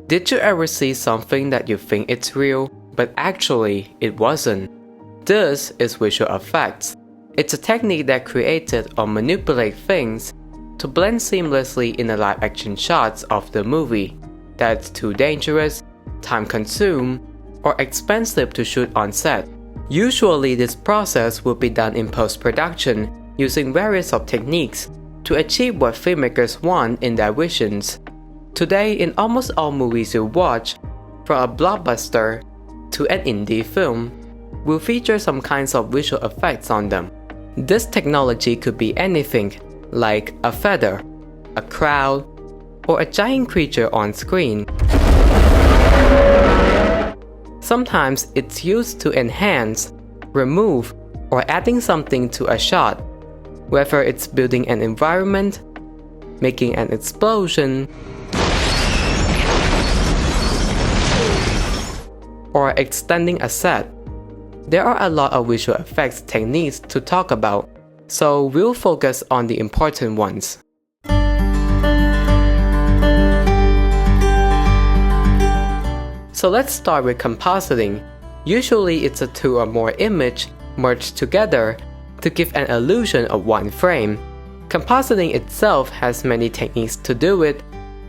Did you ever see something that you think it's real, but actually it wasn't? This is visual effects. It's a technique that created or manipulates things to blend seamlessly in the live action shots of the movie that's too dangerous, time-consuming, or expensive to shoot on set. Usually this process will be done in post-production using various of techniques to achieve what filmmakers want in their visions. Today, in almost all movies you watch, from a blockbuster to an indie film, will feature some kinds of visual effects on them. This technology could be anything, like a feather, a crowd, or a giant creature on screen. Sometimes it's used to enhance, remove, or adding something to a shot, whether it's building an environment, making an explosion, or extending a set. There are a lot of visual effects techniques to talk about, so we'll focus on the important ones. So let's start with compositing. Usually it's a two or more images merged together to give an illusion of one frame. Compositing itself has many techniques to do it.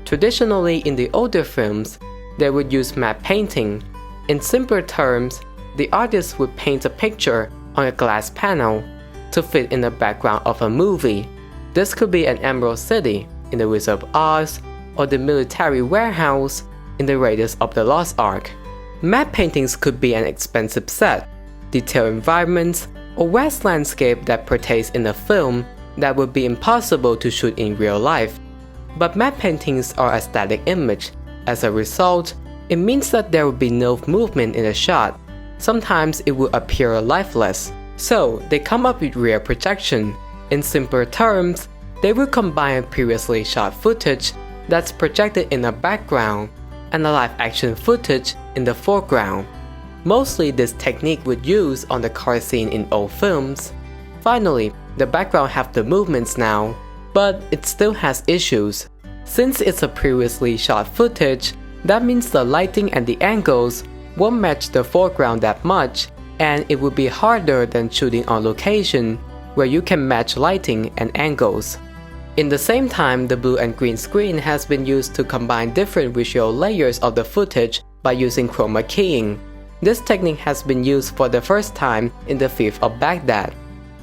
Traditionally in the older films, they would use matte painting. In simpler terms, the artist would paint a picture on a glass panel to fit in the background of a movie. This could be an Emerald City in The Wizard of Oz or the military warehouse in the Raiders of the Lost Ark. Matte paintings could be an expensive set, detailed environments, or vast landscape that portrays in a film that would be impossible to shoot in real life. But matte paintings are a static image. As a result, it means that there will be no movement in a shot. Sometimes it will appear lifeless. So they come up with rear projection. In simpler terms, they will combine previously shot footage that's projected in the background and the live action footage in the foreground. Mostly this technique would use on the car scene in old films. Finally, the background have the movements now, but it still has issues. Since it's a previously shot footage, that means the lighting and the angles won't match the foreground that much, and it would be harder than shooting on location where you can match lighting and angles. In the same time, the blue and green screen has been used to combine different visual layers of the footage by using chroma keying. This technique has been used for the first time in The Thief of Baghdad.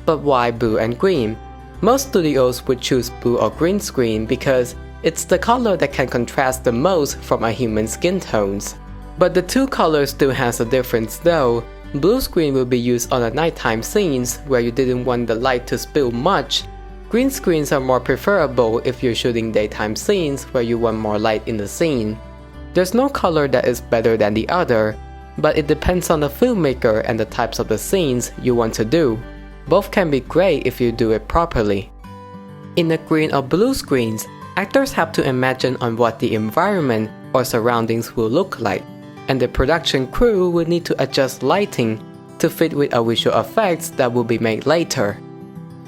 But why blue and green? Most studios would choose blue or green screen because it's the color that can contrast the most from a human's skin tones. But the two colors still has a difference though. Blue screen will be used on the nighttime scenes where you didn't want the light to spill much. Green screens are more preferable if you're shooting daytime scenes where you want more light in the scene. There's no color that is better than the other, but it depends on the filmmaker and the types of the scenes you want to do. Both can be great if you do it properly. In the green or blue screens, actors have to imagine on what the environment or surroundings will look like, and the production crew will need to adjust lighting to fit with a visual effects that will be made later.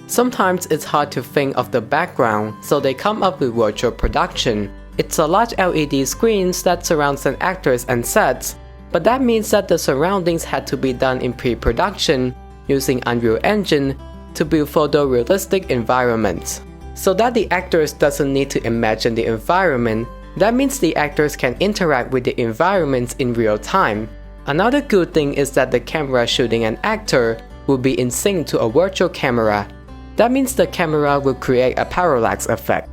Sometimes it's hard to think of the background, so they come up with virtual production. It's a large LED screens that surrounds an actors and sets, but that means that the surroundings had to be done in pre-production using Unreal Engine to build photorealistic environments. So that the actors doesn't need to imagine the environment, that means the actors can interact with the environments in real time. Another good thing is that the camera shooting an actor will be in sync to a virtual camera. That means the camera will create a parallax effect.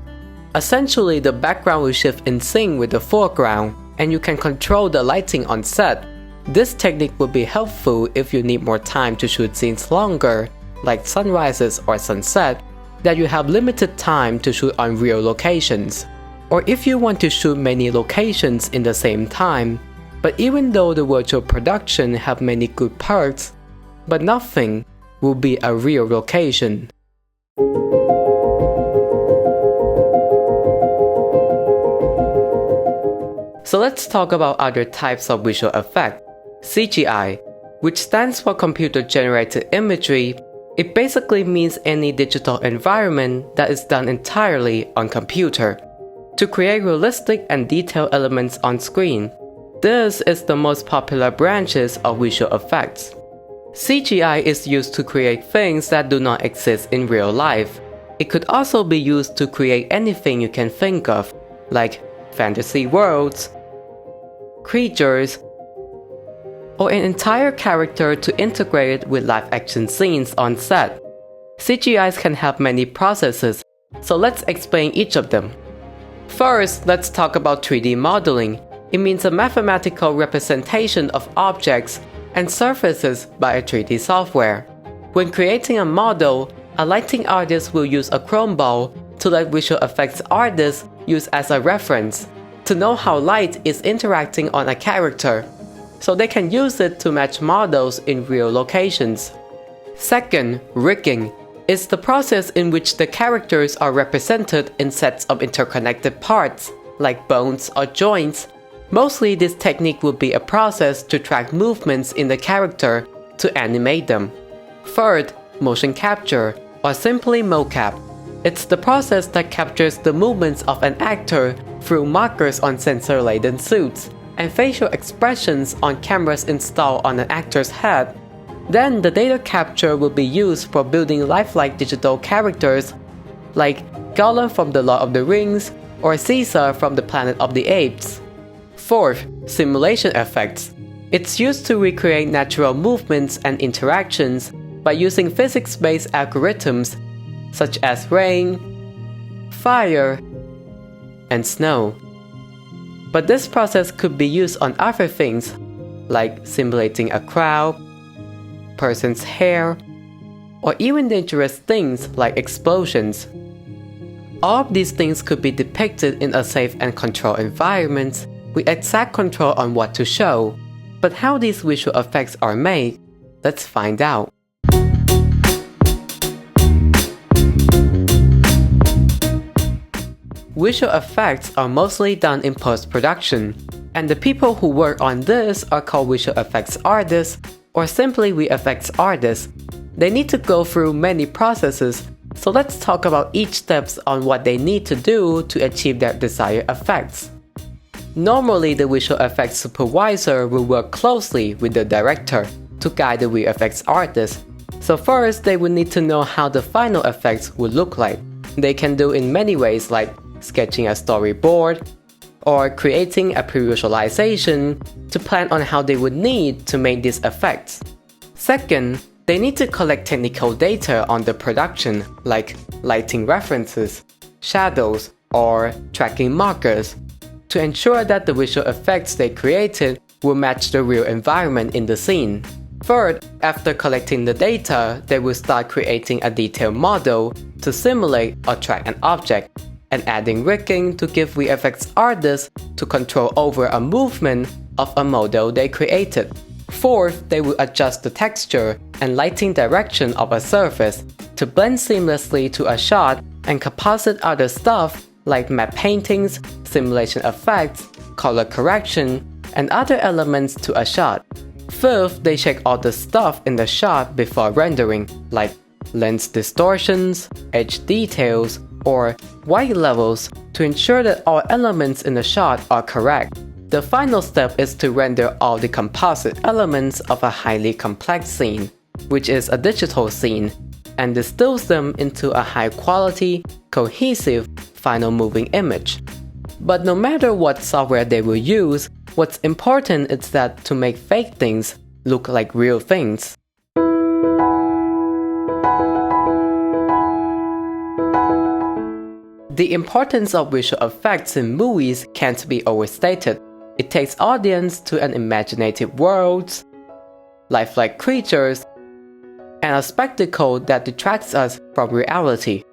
Essentially, the background will shift in sync with the foreground, and you can control the lighting on set. This technique will be helpful if you need more time to shoot scenes longer, like sunrises or sunset, that you have limited time to shoot on real locations. Or if you want to shoot many locations in the same time. But even though the virtual production have many good perks, but nothing will be a real location. So let's talk about other types of visual effect. CGI, which stands for Computer Generated Imagery. It basically means any digital environment that is done entirely on computer. to create realistic and detailed elements on screen. This is the most popular branches of visual effects. CGI is used to create things that do not exist in real life. It could also be used to create anything you can think of, like fantasy worlds, creatures, or an entire character to integrate it with live-action scenes on set. CGIs can have many processes, so let's explain each of them. First, let's talk about 3D modeling. It means a mathematical representation of objects and surfaces by a 3D software. When creating a model, a lighting artist will use a chrome ball to let visual effects artists use as a reference to know how light is interacting on a character, so they can use it to match models in real locations. Second, rigging is the process in which the characters are represented in sets of interconnected parts, like bones or joints. Mostly this technique would be a process to track movements in the character to animate them. Third, motion capture, or simply mocap. It's the process that captures the movements of an actor through markers on sensor-laden suits and facial expressions on cameras installed on an actor's head. Then the data capture will be used for building lifelike digital characters like Gollum from The Lord of the Rings or Caesar from the Planet of the Apes. Fourth, simulation effects. It's used to recreate natural movements and interactions by using physics-based algorithms such as rain, fire, and snow. But this process could be used on other things like simulating a crowd, person's hair, or even dangerous things like explosions. All of these things could be depicted in a safe and controlled environment with exact control on what to show. But how these visual effects are made, let's find out. Visual effects are mostly done in post-production, and the people who work on this are called visual effects artists or simply VFX artists. They need to go through many processes, so let's talk about each step on what they need to do to achieve their desired effects. Normally, the visual effects supervisor will work closely with the director to guide the VFX artist. So first, they will need to know how the final effects would look like. They can do in many ways like sketching a storyboard or creating a pre-visualization to plan on how they would need to make these effects. Second, they need to collect technical data on the production like lighting references, shadows, or tracking markers to ensure that the visual effects they created will match the real environment in the scene. Third, after collecting the data, they will start creating a detailed model to simulate or track an object, and adding rigging to give VFX artists to control over a movement of a model they created. Fourth, they will adjust the texture and lighting direction of a surface to blend seamlessly to a shot and composite other stuff like matte paintings, simulation effects, color correction, and other elements to a shot. Fifth, they check all the stuff in the shot before rendering, like lens distortions, edge details, or white levels to ensure that all elements in the shot are correct. The final step is to render all the composite elements of a highly complex scene, which is a digital scene, and distills them into a high-quality, cohesive, final moving image. But no matter what software they will use, what's important is that to make fake things look like real things. The importance of visual effects in movies can't be overstated. It takes audience to an imaginative world, lifelike creatures, and a spectacle that detracts us from reality.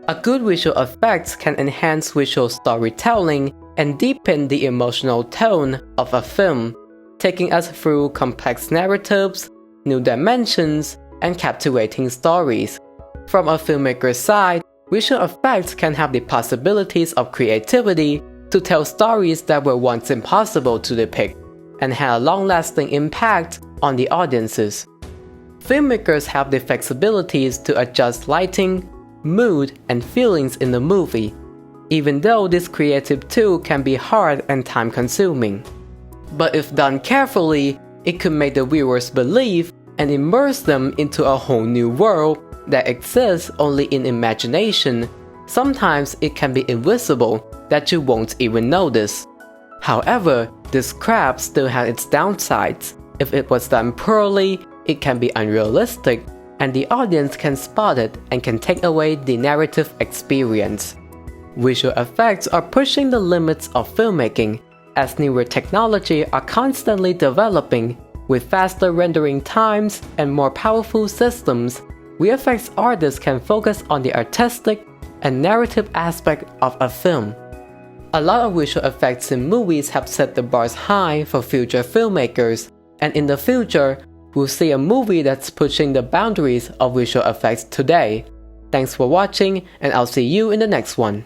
A good visual effect can enhance visual storytelling and deepen the emotional tone of a film, taking us through complex narratives, new dimensions, and captivating stories. From a filmmaker's side, visual effects can have the possibilities of creativity to tell stories that were once impossible to depict and had a long-lasting impact on the audiences. Filmmakers have the flexibilities to adjust lighting, mood, and feelings in the movie. even though this creative tool can be hard and time-consuming. But if done carefully, it could make the viewers believe and immerse them into a whole new world that exists only in imagination. Sometimes it can be invisible that you won't even notice. However, this craft still has its downsides. If it was done poorly, it can be unrealistic, and the audience can spot it and can take away the narrative experience. Visual effects are pushing the limits of filmmaking, as newer technology are constantly developing. With faster rendering times and more powerful systems, VFX artists can focus on the artistic and narrative aspect of a film. A lot of visual effects in movies have set the bars high for future filmmakers, and in the future, we'll see a movie that's pushing the boundaries of visual effects today. Thanks for watching, and I'll see you in the next one.